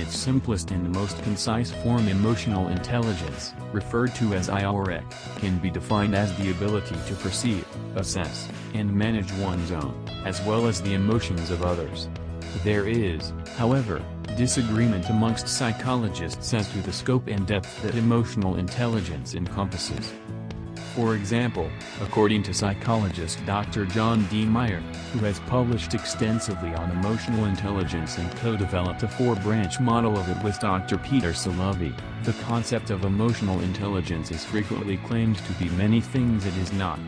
its simplest and most concise form, emotional intelligence, referred to as IOREC, can be defined as the ability to perceive, assess, and manage one's own, as well as the emotions of others. There is, however, disagreement amongst psychologists as to the scope and depth that emotional intelligence encompasses. For example, according to psychologist Dr. John D. Meyer, who has published extensively on emotional intelligence and co-developed a four-branch model of it with Dr. Peter Salovey, the concept of emotional intelligence is frequently claimed to be many things it is not.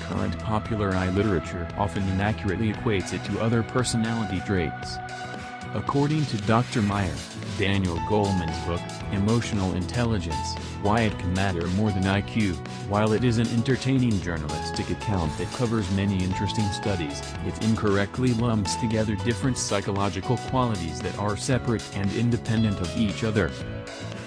Current popular literature often inaccurately equates it to other personality traits. According to Dr. Meyer, Daniel Goleman's book, Emotional Intelligence, Why It Can Matter More Than IQ, while it is an entertaining journalistic account that covers many interesting studies, it incorrectly lumps together different psychological qualities that are separate and independent of each other.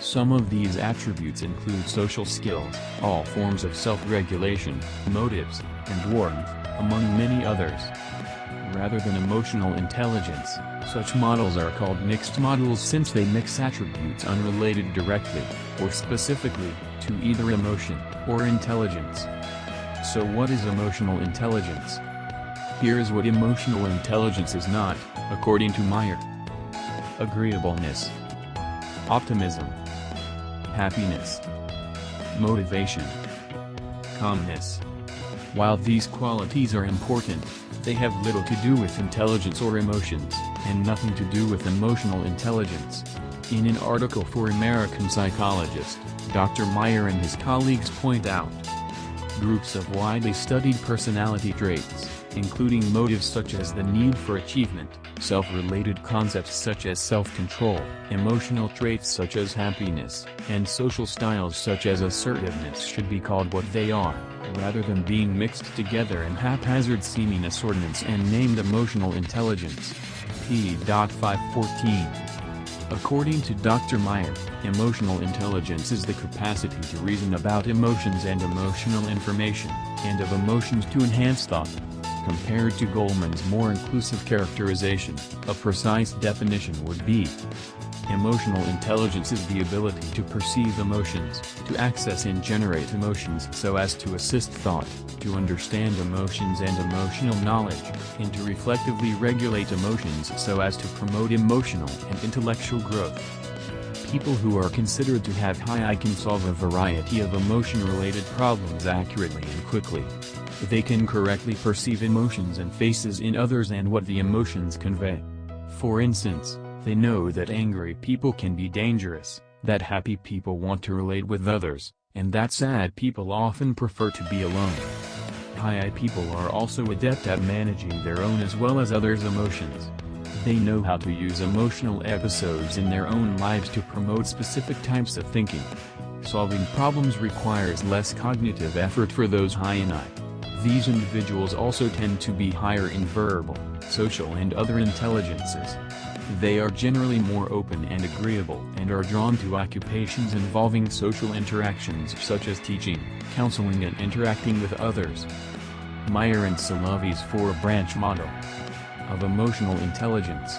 Some of these attributes include social skills, all forms of self-regulation, motives, and warmth, among many others. Rather than emotional intelligence, such models are called mixed models since they mix attributes unrelated directly, or specifically, to either emotion or intelligence. So what is emotional intelligence? Here is what emotional intelligence is not, according to Meyer. Agreeableness, optimism, happiness, motivation, calmness. While these qualities are important, they have little to do with intelligence or emotions, and nothing to do with emotional intelligence. In an article for American Psychologist, Dr. Meyer and his colleagues point out groups of widely studied personality traits, including motives such as the need for achievement, self-related concepts such as self-control, emotional traits such as happiness, and social styles such as assertiveness should be called what they are, rather than being mixed together in haphazard seeming assortments and named emotional intelligence. p. 514. According to Dr. Meyer, emotional intelligence is the capacity to reason about emotions and emotional information, and of emotions to enhance thought. Compared to Goleman's more inclusive characterization, a precise definition would be: emotional intelligence is the ability to perceive emotions, to access and generate emotions so as to assist thought, to understand emotions and emotional knowledge, and to reflectively regulate emotions so as to promote emotional and intellectual growth. People who are considered to have high IQ can solve a variety of emotion-related problems accurately and quickly. They can correctly perceive emotions and faces in others and what the emotions convey. For instance, they know that angry people can be dangerous, that happy people want to relate with others, and that sad people often prefer to be alone. High IQ people are also adept at managing their own as well as others' emotions. They know how to use emotional episodes in their own lives to promote specific types of thinking. Solving problems requires less cognitive effort for those high in IQ. These individuals also tend to be higher in verbal, social and other intelligences. They are generally more open and agreeable and are drawn to occupations involving social interactions such as teaching, counseling and interacting with others. Meyer and Salovey's four-branch model of emotional intelligence.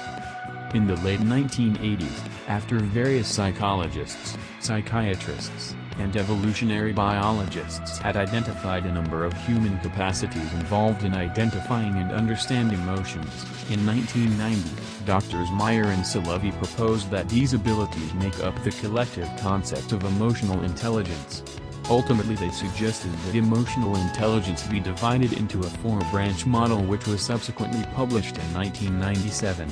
In the late 1980s, after various psychologists, psychiatrists, and evolutionary biologists had identified a number of human capacities involved in identifying and understanding emotions, in 1990, Drs. Meyer and Salovey proposed that these abilities make up the collective concept of emotional intelligence. Ultimately they suggested that emotional intelligence be divided into a four-branch model which was subsequently published in 1997.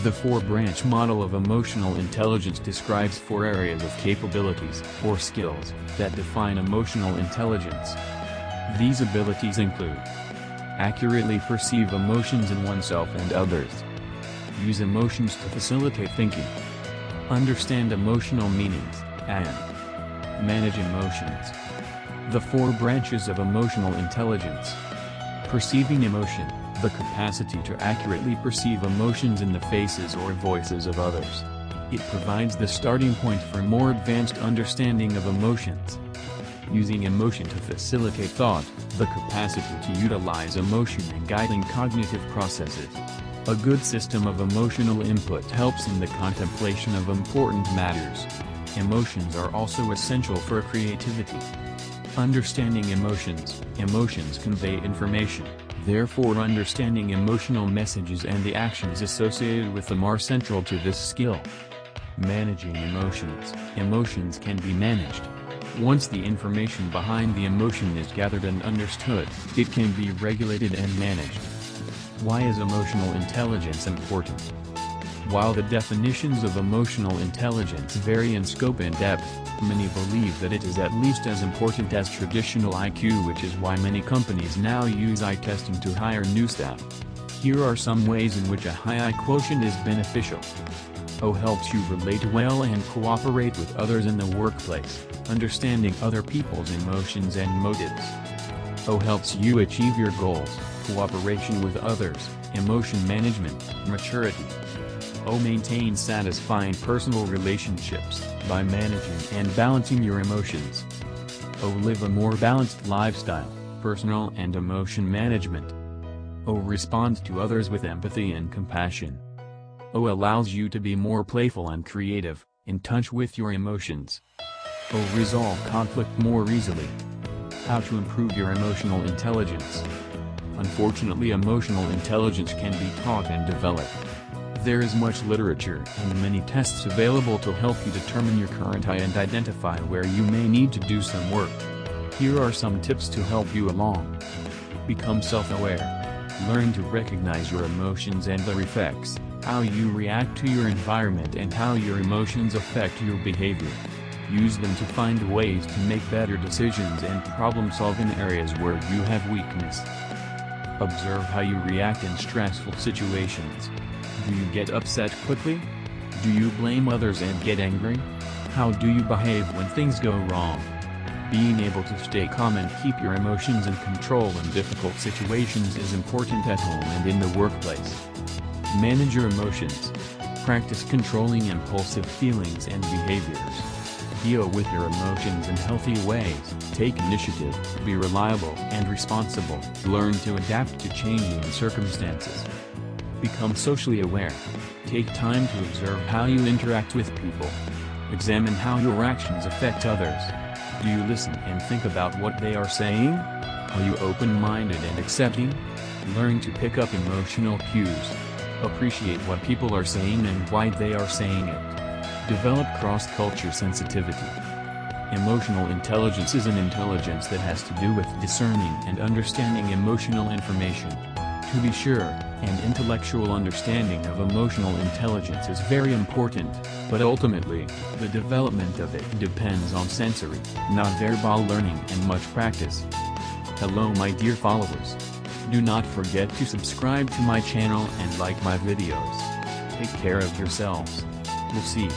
The four-branch model of emotional intelligence describes four areas of capabilities, or skills, that define emotional intelligence. These abilities include: accurately perceive emotions in oneself and others, use emotions to facilitate thinking, understand emotional meanings, and manage emotions. The four branches of emotional intelligence. Perceiving emotion, the capacity to accurately perceive emotions in the faces or voices of others. It provides the starting point for more advanced understanding of emotions. Using emotion to facilitate thought, the capacity to utilize emotion in guiding cognitive processes. A good system of emotional input helps in the contemplation of important matters. Emotions are also essential for creativity. Understanding emotions. Emotions convey information, therefore understanding emotional messages and the actions associated with them are central to this skill. Managing emotions. Emotions can be managed. Once the information behind the emotion is gathered and understood, it can be regulated and managed. Why is emotional intelligence important? While the definitions of emotional intelligence vary in scope and depth, many believe that it is at least as important as traditional IQ, which is why many companies now use eye testing to hire new staff. Here are some ways in which a high I quotient is beneficial. O helps you relate well and cooperate with others in the workplace, understanding other people's emotions and motives. O helps you achieve your goals, cooperation with others, emotion management, maturity. O maintains satisfying personal relationships, by managing and balancing your emotions. O live a more balanced lifestyle, personal and emotion management. O respond to others with empathy and compassion. O allows you to be more playful and creative, in touch with your emotions. O resolve conflict more easily. How to improve your emotional intelligence. Unfortunately, emotional intelligence can be taught and developed. There is much literature and many tests available to help you determine your current I and identify where you may need to do some work. Here are some tips to help you along. Become self-aware. Learn to recognize your emotions and their effects, how you react to your environment and how your emotions affect your behavior. Use them to find ways to make better decisions and problem solve in areas where you have weakness. Observe how you react in stressful situations. Do you get upset quickly? Do you blame others and get angry? How do you behave when things go wrong? Being able to stay calm and keep your emotions in control in difficult situations is important at home and in the workplace. Manage your emotions. Practice controlling impulsive feelings and behaviors. Deal with your emotions in healthy ways. Take initiative, be reliable and responsible. Learn to adapt to changing circumstances. Become socially aware. Take time to observe how you interact with people. Examine how your actions affect others. Do you listen and think about what they are saying? Are you open-minded and accepting? Learn to pick up emotional cues. Appreciate what people are saying and why they are saying it. Develop cross-culture sensitivity. Emotional intelligence is an intelligence that has to do with discerning and understanding emotional information. To be sure, an intellectual understanding of emotional intelligence is very important, but ultimately, the development of it depends on sensory, non-verbal learning and much practice. Hello my dear followers. Do not forget to subscribe to my channel and like my videos. Take care of yourselves. We'll see.